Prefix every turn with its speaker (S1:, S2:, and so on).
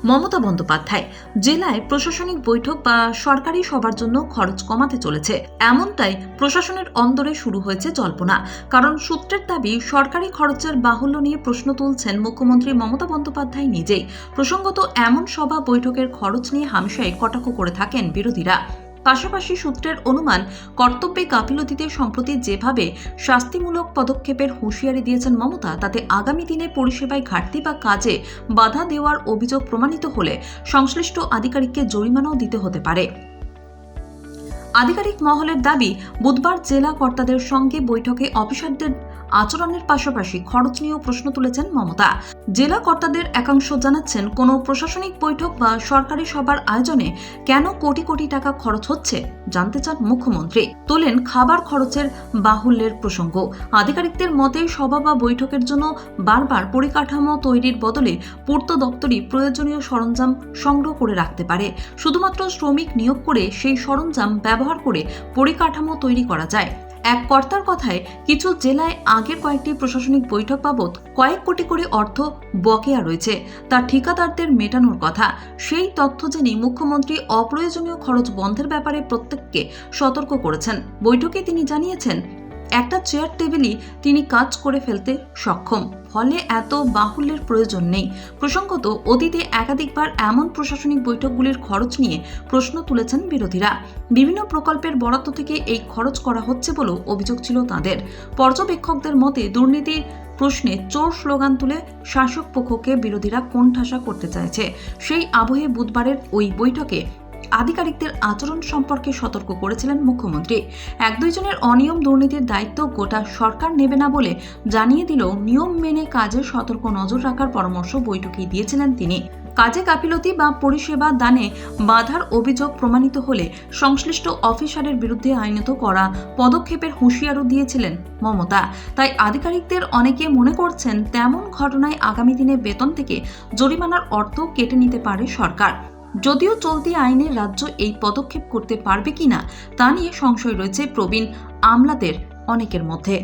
S1: মমতা বন্দ্যোপাধ্যায় জেলায় প্রশাসনিক বৈঠক বা সরকারি সভার জন্য খরচ কমাতে চলেছে, এমনটাই প্রশাসনের অন্দরে শুরু হয়েছে জল্পনা। কারণ সূত্রের দাবি, সরকারি খরচের বাহুল্য নিয়ে প্রশ্ন তুলছেন মুখ্যমন্ত্রী মমতা বন্দ্যোপাধ্যায় নিজেই। প্রসঙ্গত, এমন সভা বৈঠকের খরচ নিয়ে হামেশাই কটাক্ষ করে থাকেন বিরোধীরা। পাশাপাশি সূত্রের অনুমান, কর্তব্যে গাফিলতিতে সম্প্রতি যেভাবে শাস্তিমূলক পদক্ষেপের হুঁশিয়ারি দিয়েছেন মমতা, তাতে আগামী দিনে পরিষেবায় ঘাটতি বা কাজে বাধা দেওয়ার অভিযোগ প্রমাণিত হলে সংশ্লিষ্ট আধিকারিককে জরিমানাও দিতে হতে পারে। আধিকারিক মহলের দাবি, বুধবার জেলা কর্তাদের সঙ্গে বৈঠকে অফিসারদের আচরণের পাশাপাশি খরচ নিয়েও প্রশ্ন তুলেছেন মমতা। জেলা কর্তাদের একাংশ জানাচ্ছেন, কোনো প্রশাসনিক বৈঠক বা সরকারি সভার আয়োজনে কেন কোটি কোটি টাকা খরচ হচ্ছে জানতে চান মুখ্যমন্ত্রী। তোলেন খাবার খরচের বাহুল্যের প্রসঙ্গ। আধিকারিকদের মতে, সভা বা বৈঠকের জন্য বারবার পরিকাঠামো তৈরির বদলে পূর্ত দপ্তরই প্রয়োজনীয় সরঞ্জাম সংগ্রহ করে রাখতে পারে। শুধুমাত্র শ্রমিক নিয়োগ করে সেই সরঞ্জাম ব্যবহার করে পরিকাঠামো তৈরি করা যায়। এক কর্তার কথায়, কিছু জেলায় আগের কয়েকটি প্রশাসনিক বৈঠক বাবদ কয়েক কোটি করে অর্থ বকেয়া রয়েছে, তা ঠিকাদারদের মেটানোর কথা। সেই তথ্য জেনে মুখ্যমন্ত্রী অপ্রয়োজনীয় খরচ বন্ধের ব্যাপারে প্রত্যেককে সতর্ক করেছেন। বৈঠকে তিনি জানিয়েছেন, একটা চেয়ার টেবিলই তিনি কাজ করে ফেলতে সক্ষম, ফলে এত বাহুল্যের প্রয়োজন নেই। প্রসঙ্গত, অতীতে একাধিকবার এমন প্রশাসনিক বৈঠকগুলির খরচ নিয়ে প্রশ্ন তুলেছেন বিরোধীরা। বিভিন্ন প্রকল্পের বরাদ্দ থেকে এই খরচ করা হচ্ছে বলেও অভিযোগ ছিল তাঁদের। পর্যবেক্ষকদের মতে, দুর্নীতির প্রশ্নে চোর স্লোগান তুলে শাসক পক্ষকে বিরোধীরা কোণঠাসা করতে চাইছে। সেই আবহে বুধবারের ওই বৈঠকে আধিকারিকদের আচরণ সম্পর্কে সতর্ক করেছিলেন মুখ্যমন্ত্রী। এক দুইজনের অনিয়ম দুর্নীতির দায়িত্ব গোটা সরকার নেবে না বলে জানিয়ে দিলেও নিয়ম মেনে কাজে সতর্ক নজর রাখার পরামর্শ বৈঠকেই দিয়েছিলেন তিনি। কাজে গাফিলতি বা পরিষেবা দানে বাধার অভিযোগ প্রমাণিত হলে সংশ্লিষ্ট অফিসারের বিরুদ্ধে আইনত করা পদক্ষেপের হুঁশিয়ারও দিয়েছিলেন মমতা। তাই আধিকারিকদের অনেকে মনে করছেন, তেমন ঘটনায় আগামী দিনে বেতন থেকে জরিমানার অর্থ কেটে নিতে পারে সরকার। যদিও চলতি আইনে রাজ্য এই পদক্ষেপ করতে পারবে কিনা তা নিয়ে সংশয় রয়েছে প্রবীণ আমলাদের অনেকের মধ্যে।